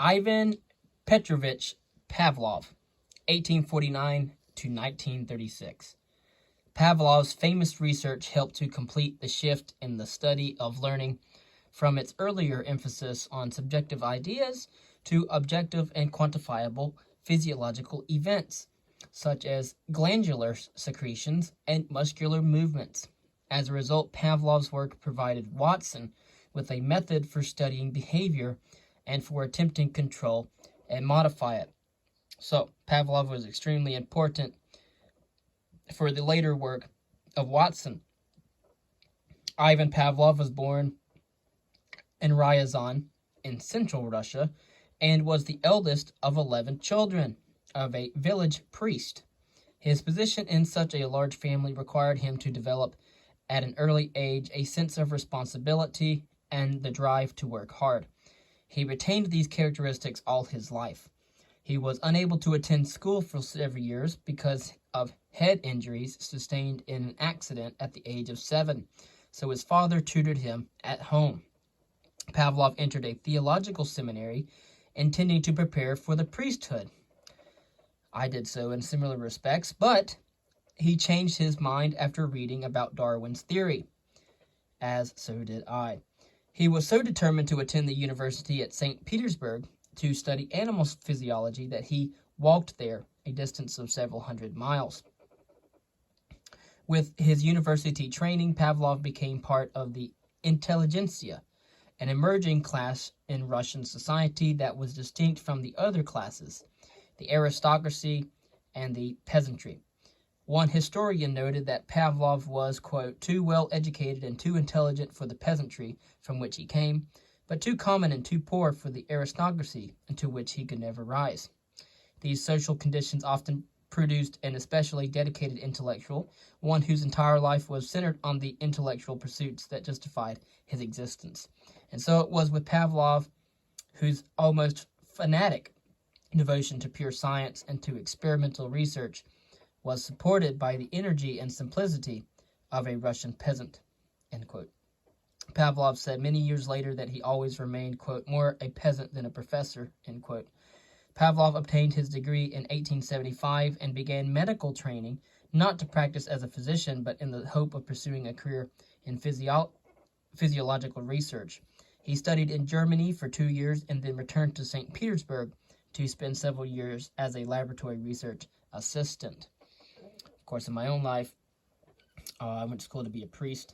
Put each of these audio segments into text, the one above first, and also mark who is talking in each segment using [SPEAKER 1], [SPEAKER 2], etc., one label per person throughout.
[SPEAKER 1] Ivan Petrovich Pavlov, 1849 to 1936. Pavlov's famous research helped to complete the shift in the study of learning from its earlier emphasis on subjective ideas to objective and quantifiable physiological events, such as glandular secretions and muscular movements. As a result, Pavlov's work provided Watson with a method for studying behavior and for attempting to control and modify it. So, Pavlov was extremely important for the later work of Watson. Ivan Pavlov was born in Ryazan in central Russia and was the eldest of 11 children of a village priest. His position in such a large family required him to develop at an early age a sense of responsibility and the drive to work hard. He retained these characteristics all his life. He was unable to attend school for several years because of head injuries sustained in an accident at the age of 7, so his father tutored him at home. Pavlov entered a theological seminary intending to prepare for the priesthood. I did so in similar respects, but he changed his mind after reading about Darwin's theory, as so did I. He was so determined to attend the university at St. Petersburg to study animal physiology that he walked there a distance of several hundred miles. With his university training, Pavlov became part of the intelligentsia, an emerging class in Russian society that was distinct from the other classes, the aristocracy and the peasantry. One historian noted that Pavlov was, quote, too well educated and too intelligent for the peasantry from which he came, but too common and too poor for the aristocracy into which he could never rise. These social conditions often produced an especially dedicated intellectual, one whose entire life was centered on the intellectual pursuits that justified his existence. And so it was with Pavlov, whose almost fanatic devotion to pure science and to experimental research was supported by the energy and simplicity of a Russian peasant, end quote. Pavlov said many years later that he always remained, quote, more a peasant than a professor, end quote. Pavlov obtained his degree in 1875 and began medical training, not to practice as a physician, but in the hope of pursuing a career in physiological research. He studied in Germany for 2 years and then returned to St. Petersburg to spend several years as a laboratory research assistant. Of course, in my own life, I went to school to be a priest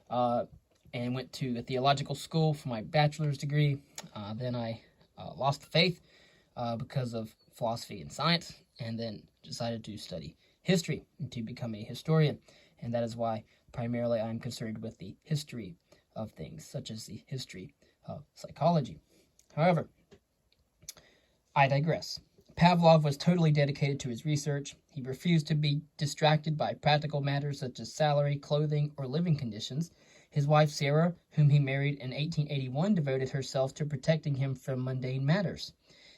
[SPEAKER 1] and went to a theological school for my bachelor's degree. Then I lost the faith because of philosophy and science, and then decided to study history and to become a historian. And that is why primarily I'm concerned with the history of things, such as the history of psychology. However, I digress. Pavlov was totally dedicated to his research. He refused to be distracted by practical matters such as salary, clothing, or living conditions. His wife Sarah, whom he married in 1881, devoted herself to protecting him from mundane matters.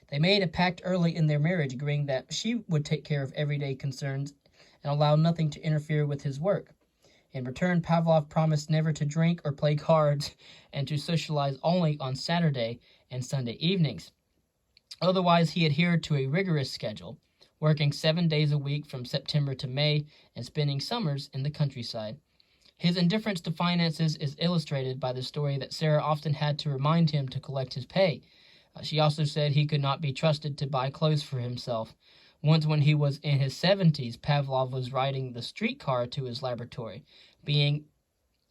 [SPEAKER 1] They made a pact early in their marriage, agreeing that she would take care of everyday concerns and allow nothing to interfere with his work. In return, Pavlov promised never to drink or play cards and to socialize only on Saturday and Sunday evenings. Otherwise, he adhered to a rigorous schedule, working 7 days a week from September to May and spending summers in the countryside. His indifference to finances is illustrated by the story that Sarah often had to remind him to collect his pay. She also said he could not be trusted to buy clothes for himself. Once when he was in his 70s, Pavlov was riding the streetcar to his laboratory. Being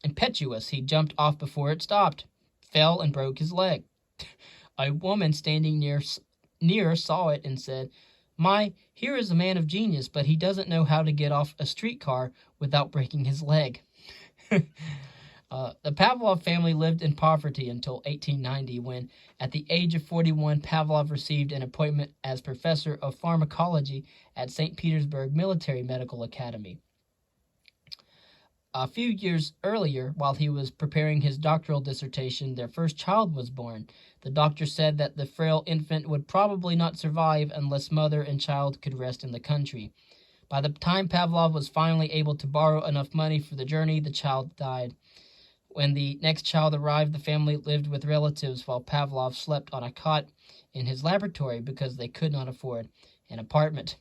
[SPEAKER 1] impetuous, he jumped off before it stopped, fell, and broke his leg. A woman standing near saw it and said, "My, here is a man of genius, but he doesn't know how to get off a streetcar without breaking his leg." The Pavlov family lived in poverty until 1890, when, at the age of 41, Pavlov received an appointment as professor of pharmacology at St. Petersburg Military Medical Academy. A few years earlier, while he was preparing his doctoral dissertation, their first child was born. The doctor said that the frail infant would probably not survive unless mother and child could rest in the country. By the time Pavlov was finally able to borrow enough money for the journey, the child died. When the next child arrived, the family lived with relatives while Pavlov slept on a cot in his laboratory because they could not afford an apartment.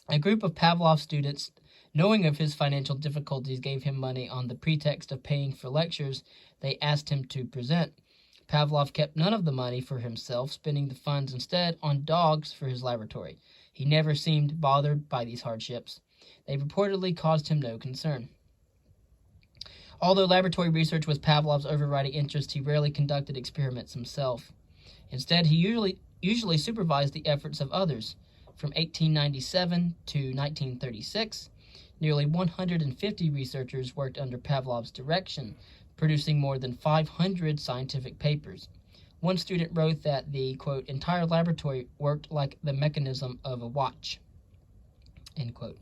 [SPEAKER 1] A group of Pavlov students, knowing of his financial difficulties, gave him money on the pretext of paying for lectures they asked him to present. Pavlov kept none of the money for himself, spending the funds instead on dogs for his laboratory. He never seemed bothered by these hardships. They reportedly caused him no concern. Although laboratory research was Pavlov's overriding interest, he rarely conducted experiments himself. Instead, he usually supervised the efforts of others. From 1897 to 1936, nearly 150 researchers worked under Pavlov's direction, producing more than 500 scientific papers. One student wrote that the, quote, entire laboratory worked like the mechanism of a watch, end quote.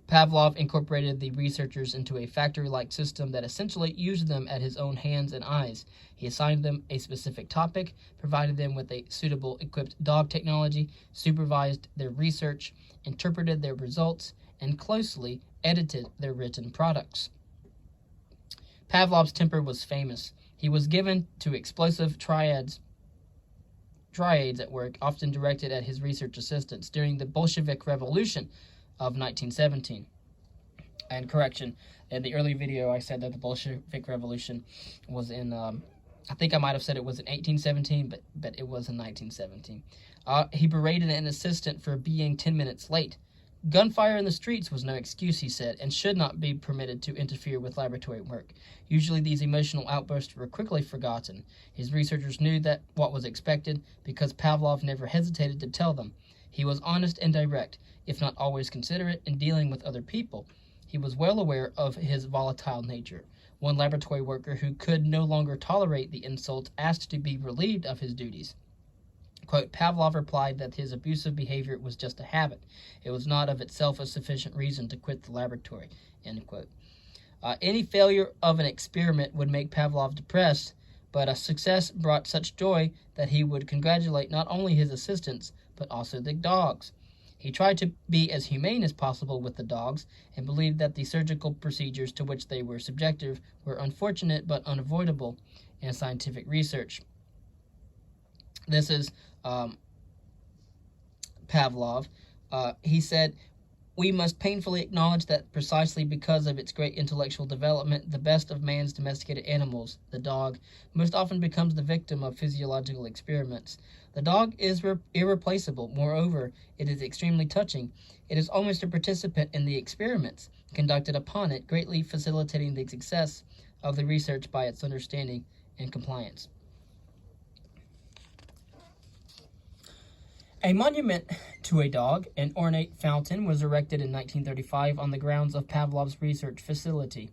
[SPEAKER 1] Pavlov incorporated the researchers into a factory-like system that essentially used them at his own hands and eyes. He assigned them a specific topic, provided them with a suitable equipped dog technology, supervised their research, interpreted their results, and closely edited their written products. Pavlov's temper was famous. He was given to explosive triads at work, often directed at his research assistants. During the Bolshevik Revolution of 1917. And correction, in the early video I said that the Bolshevik Revolution was in, I think I might have said it was in 1817, but it was in 1917. He berated an assistant for being 10 minutes late. Gunfire in the streets was no excuse, he said, and should not be permitted to interfere with laboratory work. Usually these emotional outbursts were quickly forgotten. His researchers knew that what was expected because Pavlov never hesitated to tell them. He was honest and direct, if not always considerate, in dealing with other people. He was well aware of his volatile nature. One laboratory worker who could no longer tolerate the insult asked to be relieved of his duties. Quote, Pavlov replied that his abusive behavior was just a habit. It was not of itself a sufficient reason to quit the laboratory, end quote. Any failure of an experiment would make Pavlov depressed, but a success brought such joy that he would congratulate not only his assistants, but also the dogs. He tried to be as humane as possible with the dogs and believed that the surgical procedures to which they were subjected were unfortunate but unavoidable in scientific research. This is Pavlov. He said, we must painfully acknowledge that precisely because of its great intellectual development, the best of man's domesticated animals, the dog, most often becomes the victim of physiological experiments. The dog is irreplaceable. Moreover, it is extremely touching. It is almost a participant in the experiments conducted upon it, greatly facilitating the success of the research by its understanding and compliance. A monument to a dog, an ornate fountain, was erected in 1935 on the grounds of Pavlov's research facility.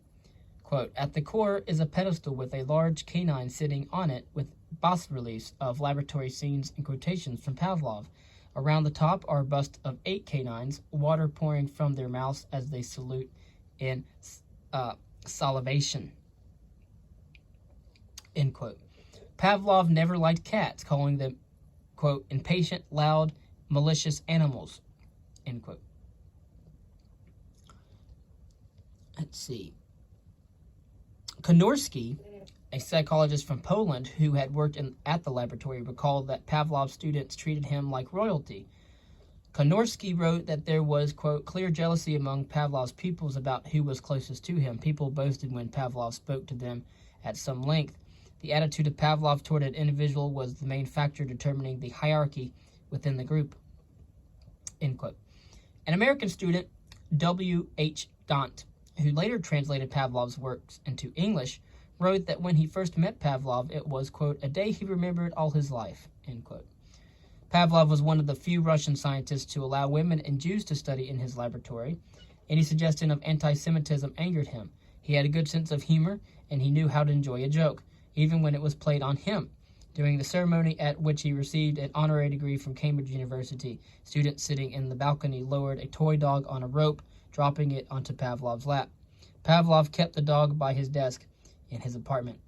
[SPEAKER 1] Quote, at the core is a pedestal with a large canine sitting on it with bas-reliefs of laboratory scenes and quotations from Pavlov. Around the top are busts of 8 canines, water pouring from their mouths as they salute in salivation. End quote. Pavlov never liked cats, calling them, quote, impatient, loud, malicious animals, end quote. Let's see. Konorski, a psychologist from Poland who had worked at the laboratory, recalled that Pavlov's students treated him like royalty. Konorski wrote that there was, quote, clear jealousy among Pavlov's pupils about who was closest to him. People boasted when Pavlov spoke to them at some length. The attitude of Pavlov toward an individual was the main factor determining the hierarchy within the group, end quote. An American student, W.H. Dant, who later translated Pavlov's works into English, wrote that when he first met Pavlov, it was, quote, a day he remembered all his life, end quote. Pavlov was one of the few Russian scientists to allow women and Jews to study in his laboratory. Any suggestion of anti-Semitism angered him. He had a good sense of humor, and he knew how to enjoy a joke, even when it was played on him. During the ceremony at which he received an honorary degree from Cambridge University, students sitting in the balcony lowered a toy dog on a rope, dropping it onto Pavlov's lap. Pavlov kept the dog by his desk in his apartment.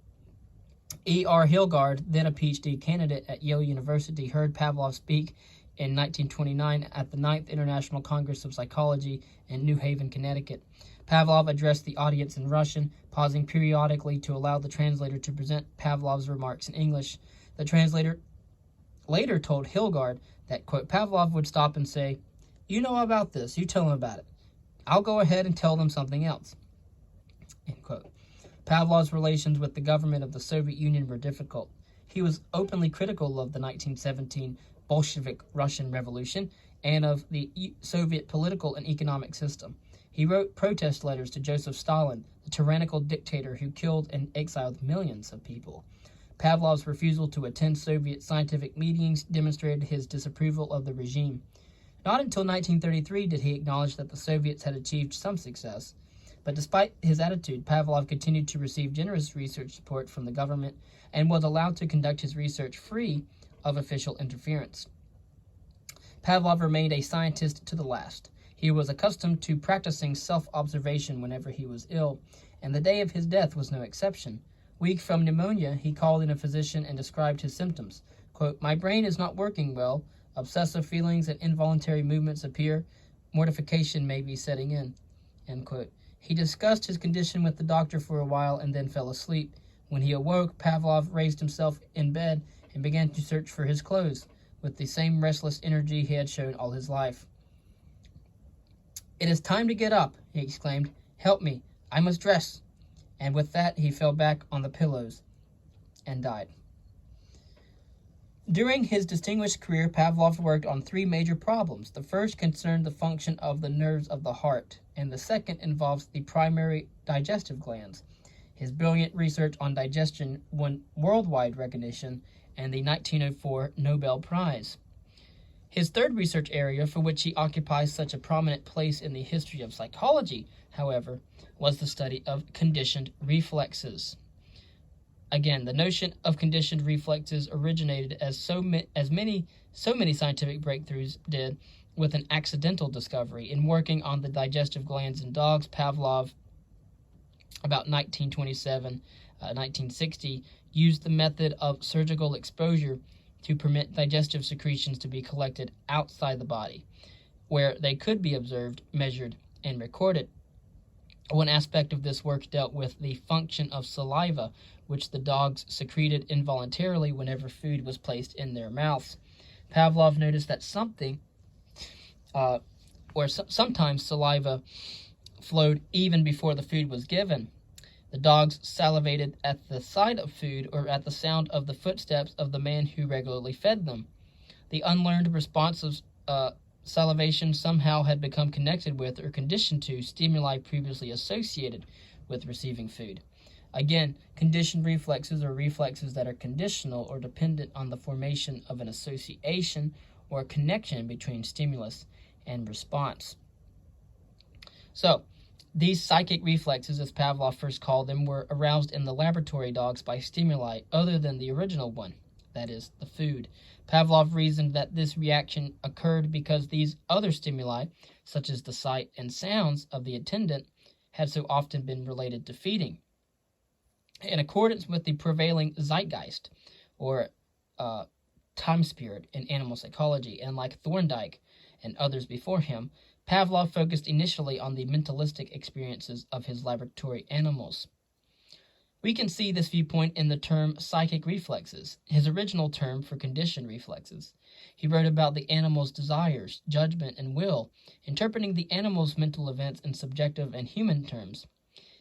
[SPEAKER 1] E.R. Hilgard, then a PhD candidate at Yale University, heard Pavlov speak in 1929 at the Ninth International Congress of Psychology in New Haven, Connecticut. Pavlov addressed the audience in Russian, pausing periodically to allow the translator to present Pavlov's remarks in English. The translator later told Hilgard that, quote, Pavlov would stop and say, "You know about this, you tell them about it. I'll go ahead and tell them something else," end quote. Pavlov's relations with the government of the Soviet Union were difficult. He was openly critical of the 1917 Bolshevik Russian Revolution and of the Soviet political and economic system. He wrote protest letters to Joseph Stalin, the tyrannical dictator who killed and exiled millions of people. Pavlov's refusal to attend Soviet scientific meetings demonstrated his disapproval of the regime. Not until 1933 did he acknowledge that the Soviets had achieved some success. But despite his attitude, Pavlov continued to receive generous research support from the government and was allowed to conduct his research free of official interference. Pavlov remained a scientist to the last. He was accustomed to practicing self-observation whenever he was ill, and the day of his death was no exception. Weak from pneumonia, he called in a physician and described his symptoms. Quote, "My brain is not working well. Obsessive feelings and involuntary movements appear. Mortification may be setting in," end quote. He discussed his condition with the doctor for a while and then fell asleep. When he awoke, Pavlov raised himself in bed and began to search for his clothes with the same restless energy he had shown all his life. "It is time to get up," he exclaimed. "Help me. I must dress." And with that, he fell back on the pillows and died. During his distinguished career, Pavlov worked on three major problems. The first concerned the function of the nerves of the heart, and the second involves the primary digestive glands. His brilliant research on digestion won worldwide recognition and the 1904 Nobel Prize. His third research area, for which he occupies such a prominent place in the history of psychology, however, was the study of conditioned reflexes. Again, the notion of conditioned reflexes originated as so many scientific breakthroughs did with an accidental discovery. In working on the digestive glands in dogs, Pavlov, about 1960, used the method of surgical exposure to permit digestive secretions to be collected outside the body, where they could be observed, measured, and recorded. One aspect of this work dealt with the function of saliva, which the dogs secreted involuntarily whenever food was placed in their mouths. Pavlov noticed that sometimes saliva flowed even before the food was given. The dogs salivated at the sight of food or at the sound of the footsteps of the man who regularly fed them. The unlearned response of salivation somehow had become connected with or conditioned to stimuli previously associated with receiving food. Again, conditioned reflexes are reflexes that are conditional or dependent on the formation of an association or connection between stimulus and response. So, these psychic reflexes, as Pavlov first called them, were aroused in the laboratory dogs by stimuli other than the original one, that is, the food. Pavlov reasoned that this reaction occurred because these other stimuli, such as the sight and sounds of the attendant, had so often been related to feeding. In accordance with the prevailing zeitgeist, or time spirit in animal psychology, and like Thorndike and others before him, Pavlov focused initially on the mentalistic experiences of his laboratory animals. We can see this viewpoint in the term psychic reflexes, his original term for conditioned reflexes. He wrote about the animal's desires, judgment, and will, interpreting the animal's mental events in subjective and human terms.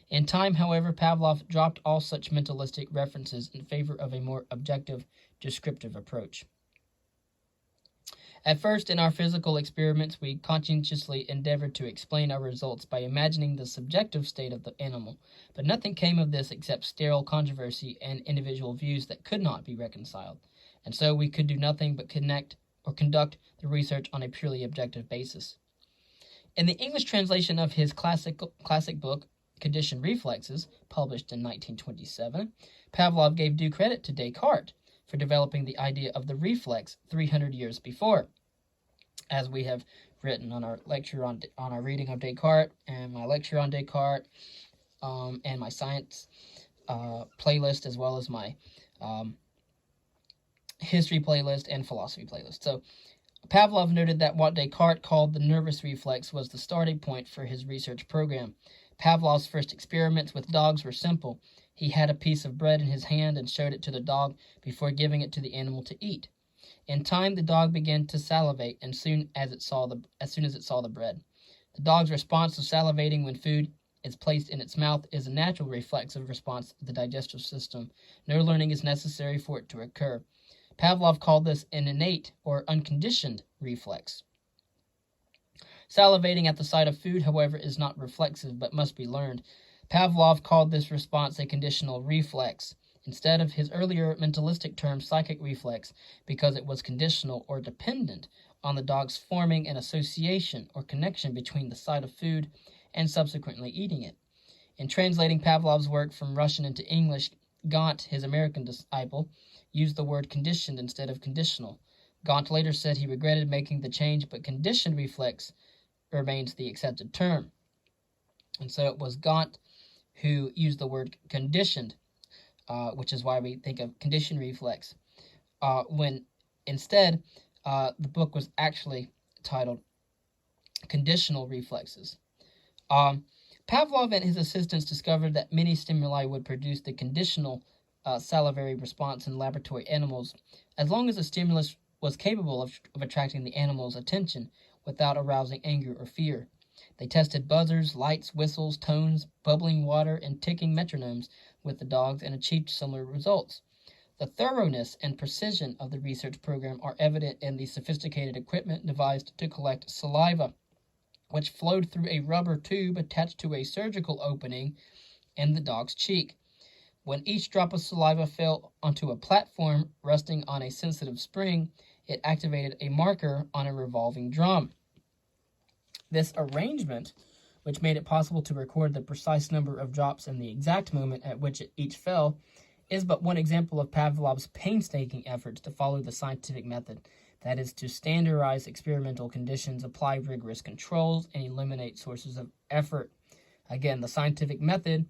[SPEAKER 1] In time, however, Pavlov dropped all such mentalistic references in favor of a more objective, descriptive approach. At first, in our physical experiments, we conscientiously endeavored to explain our results by imagining the subjective state of the animal, but nothing came of this except sterile controversy and individual views that could not be reconciled, and so we could do nothing but conduct the research on a purely objective basis. In the English translation of his classic book, Conditioned Reflexes, published in 1927, Pavlov gave due credit to Descartes for developing the idea of the reflex 300 years before. As we have written on our lecture on our reading of Descartes and my lecture on Descartes and my science playlist, as well as my history playlist and philosophy playlist. So Pavlov noted that what Descartes called the nervous reflex was the starting point for his research program. Pavlov's first experiments with dogs were simple. He had a piece of bread in his hand and showed it to the dog before giving it to the animal to eat. In time, the dog began to salivate as soon as it saw the bread. The dog's response to salivating when food is placed in its mouth is a natural reflexive response of the digestive system. No learning is necessary for it to occur. Pavlov called this an innate or unconditioned reflex. Salivating at the sight of food, however, is not reflexive but must be learned. Pavlov called this response a conditional reflex, instead of his earlier mentalistic term psychic reflex, because it was conditional or dependent on the dog's forming an association or connection between the sight of food and subsequently eating it. In translating Pavlov's work from Russian into English, Gaunt, his American disciple, used the word conditioned instead of conditional. Gaunt later said he regretted making the change, but conditioned reflex remains the accepted term. And so it was Gaunt who used the word conditioned, which is why we think of conditioned reflex, when instead the book was actually titled Conditional Reflexes. Pavlov and his assistants discovered that many stimuli would produce the conditional salivary response in laboratory animals, as long as the stimulus was capable of attracting the animal's attention without arousing anger or fear. They tested buzzers, lights, whistles, tones, bubbling water, and ticking metronomes with the dogs and achieved similar results. The thoroughness and precision of the research program are evident in the sophisticated equipment devised to collect saliva, which flowed through a rubber tube attached to a surgical opening in the dog's cheek. When each drop of saliva fell onto a platform resting on a sensitive spring, it activated a marker on a revolving drum. This arrangement, which made it possible to record the precise number of drops and the exact moment at which it each fell, is but one example of Pavlov's painstaking efforts to follow the scientific method, that is, to standardize experimental conditions, apply rigorous controls, and eliminate sources of effort. Again, the scientific method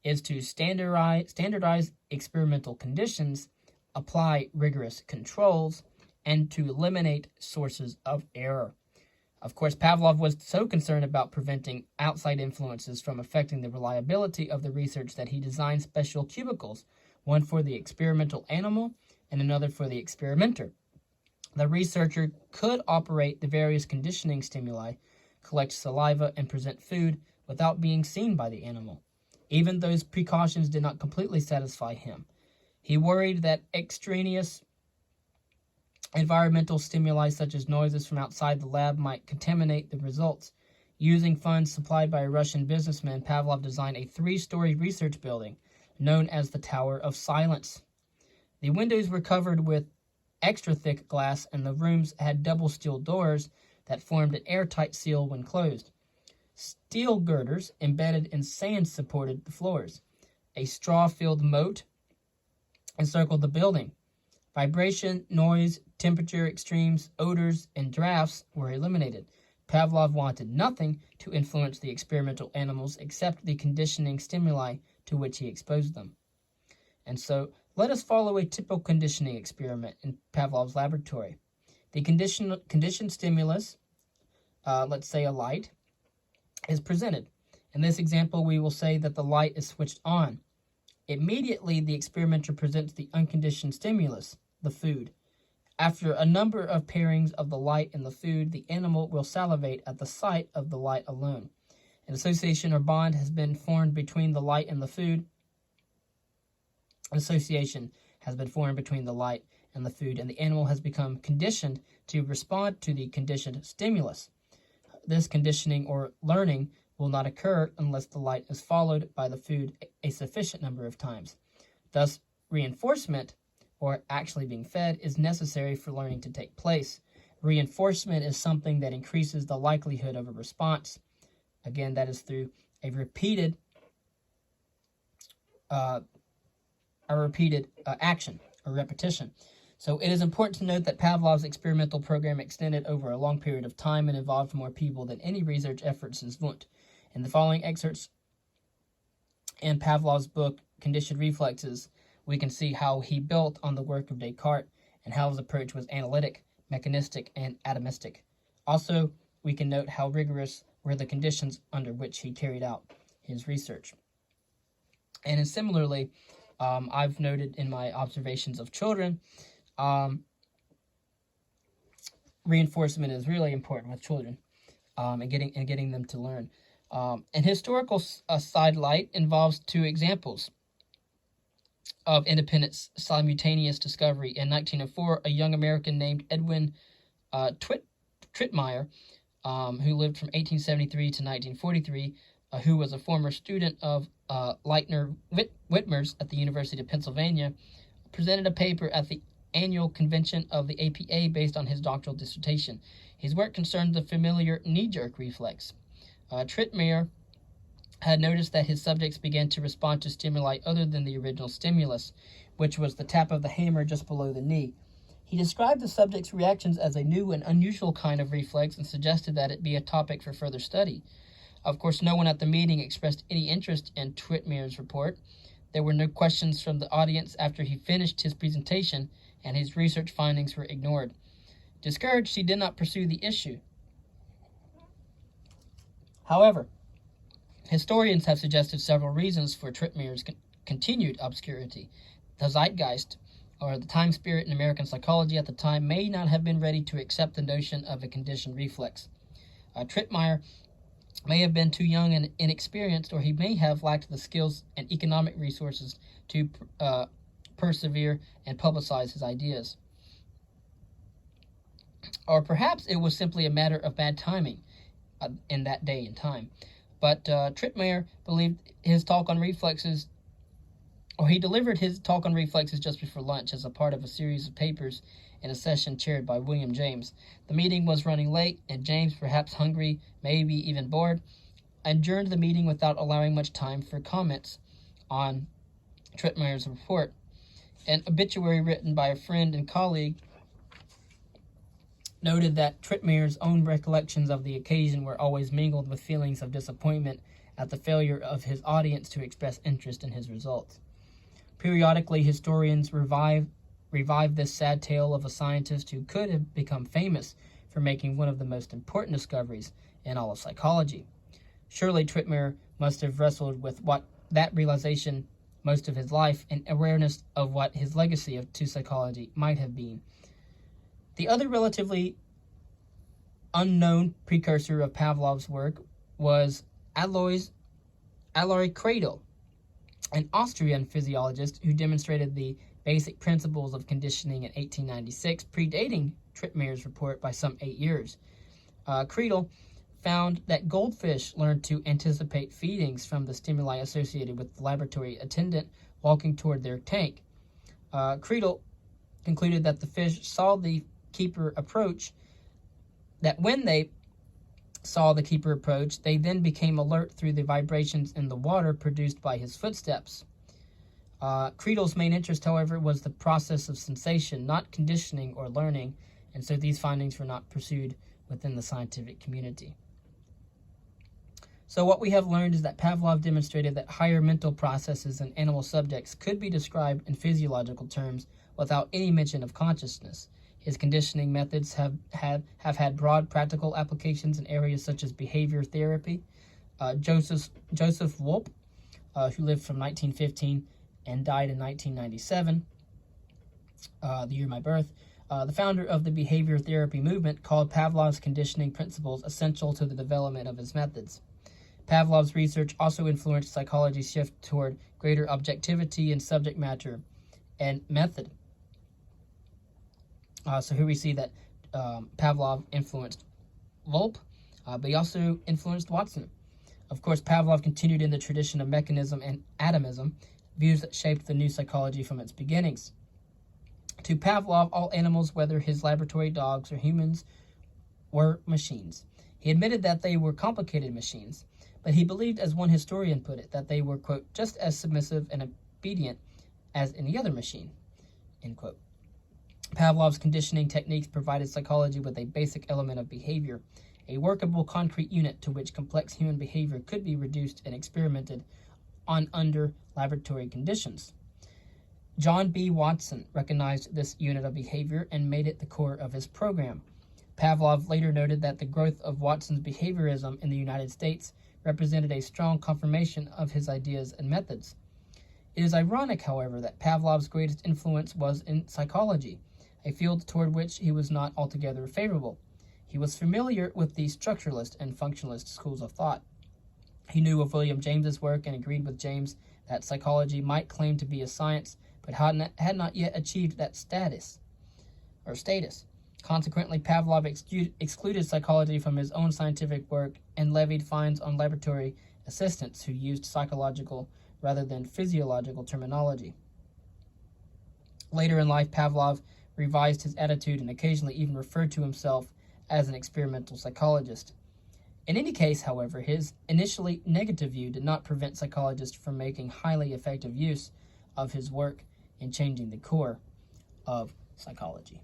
[SPEAKER 1] is to standardize experimental conditions, apply rigorous controls, and to eliminate sources of error. Of course, Pavlov was so concerned about preventing outside influences from affecting the reliability of the research that he designed special cubicles, one for the experimental animal and another for the experimenter. The researcher could operate the various conditioning stimuli, collect saliva, and present food without being seen by the animal. Even those precautions did not completely satisfy him. He worried that extraneous environmental stimuli such as noises from outside the lab might contaminate the results. Using funds supplied by a Russian businessman, Pavlov designed a 3-story research building known as the Tower of Silence. The windows were covered with extra thick glass, and the rooms had double steel doors that formed an airtight seal when closed. Steel girders embedded in sand supported the floors. A straw-filled moat encircled the building. Vibration, noise, temperature extremes, odors, and drafts were eliminated. Pavlov wanted nothing to influence the experimental animals except the conditioning stimuli to which he exposed them. And so, let us follow a typical conditioning experiment in Pavlov's laboratory. The conditioned stimulus, let's say a light, is presented. In this example, we will say that the light is switched on. Immediately, the experimenter presents the unconditioned stimulus, the food. After a number of pairings of the light and the food, the animal will salivate at the sight of the light alone. An association or bond has been formed between the light and the food. An association has been formed between the light and the food, and the animal has become conditioned to respond to the conditioned stimulus. This conditioning or learning will not occur unless the light is followed by the food a sufficient number of times. Thus, reinforcement, or actually being fed, is necessary for learning to take place. Reinforcement is something that increases the likelihood of a response. Again, that is through a repeated action or repetition. So it is important to note that Pavlov's experimental program extended over a long period of time and involved more people than any research effort since Wundt. In the following excerpts in Pavlov's book, Conditioned Reflexes, we can see how he built on the work of Descartes and how his approach was analytic, mechanistic, and atomistic. Also, we can note how rigorous were the conditions under which he carried out his research. And similarly, I've noted in my observations of children, reinforcement is really important with children, and getting them to learn. An historical sidelight involves two examples of independent simultaneous discovery. In 1904, a young American named Edwin Trittmeyer, who lived from 1873 to 1943, who was a former student of Leitner Whitmer's at the University of Pennsylvania, presented a paper at the annual convention of the APA based on his doctoral dissertation. His work concerned the familiar knee-jerk reflex. Trittmeyer had noticed that his subjects began to respond to stimuli other than the original stimulus, which was the tap of the hammer just below the knee. He described the subjects' reactions as a new and unusual kind of reflex and suggested that it be a topic for further study. Of course, no one at the meeting expressed any interest in Trittmeyer's report. There were no questions from the audience after he finished his presentation, and his research findings were ignored. Discouraged, he did not pursue the issue. However, historians have suggested several reasons for Trittmeyer's continued obscurity. The zeitgeist, or the time spirit in American psychology at the time, may not have been ready to accept the notion of a conditioned reflex. Trittmeyer may have been too young and inexperienced, or he may have lacked the skills and economic resources to persevere and publicize his ideas. Or perhaps it was simply a matter of bad timing in that day and time. But Trittmeyer believed his talk on reflexes, or he delivered his talk on reflexes just before lunch as a part of a series of papers in a session chaired by William James. The meeting was running late, and James, perhaps hungry, maybe even bored, adjourned the meeting without allowing much time for comments on Trittmeyer's report. An obituary written by a friend and colleague noted that Trittmeyer's own recollections of the occasion were always mingled with feelings of disappointment at the failure of his audience to express interest in his results. Periodically, historians revive this sad tale of a scientist who could have become famous for making one of the most important discoveries in all of psychology. Surely Trittmeyer must have wrestled with that realization most of his life and awareness of what his legacy to psychology might have been. The other relatively unknown precursor of Pavlov's work was Alois Kradel, an Austrian physiologist who demonstrated the basic principles of conditioning in 1896, predating Trittmeyer's report by some 8 years. Kradel found that goldfish learned to anticipate feedings from the stimuli associated with the laboratory attendant walking toward their tank. Kradel concluded that the fish saw the keeper approach, that when they saw the keeper approach, they then became alert through the vibrations in the water produced by his footsteps. Kradel's main interest, however, was the process of sensation, not conditioning or learning, and so these findings were not pursued within the scientific community. So what we have learned is that Pavlov demonstrated that higher mental processes in animal subjects could be described in physiological terms without any mention of consciousness. His conditioning methods have had broad practical applications in areas such as behavior therapy. Joseph Wolpe, who lived from 1915 and died in 1997, the year of my birth, the founder of the behavior therapy movement, called Pavlov's conditioning principles essential to the development of his methods. Pavlov's research also influenced psychology's shift toward greater objectivity in subject matter and method. So here we see that Pavlov influenced Wolpe, but he also influenced Watson. Of course, Pavlov continued in the tradition of mechanism and atomism, views that shaped the new psychology from its beginnings. To Pavlov, all animals, whether his laboratory dogs or humans, were machines. He admitted that they were complicated machines, but he believed, as one historian put it, that they were, quote, just as submissive and obedient as any other machine, end quote. Pavlov's conditioning techniques provided psychology with a basic element of behavior, a workable concrete unit to which complex human behavior could be reduced and experimented on under laboratory conditions. John B. Watson recognized this unit of behavior and made it the core of his program. Pavlov later noted that the growth of Watson's behaviorism in the United States represented a strong confirmation of his ideas and methods. It is ironic, however, that Pavlov's greatest influence was in psychology, a field toward which he was not altogether favorable. He was familiar with the structuralist and functionalist schools of thought. He knew of William James's work and agreed with James that psychology might claim to be a science, but had not yet achieved that status. Consequently, Pavlov excluded psychology from his own scientific work and levied fines on laboratory assistants who used psychological rather than physiological terminology. Later in life, Pavlov revised his attitude and occasionally even referred to himself as an experimental psychologist. In any case, however, his initially negative view did not prevent psychologists from making highly effective use of his work in changing the core of psychology.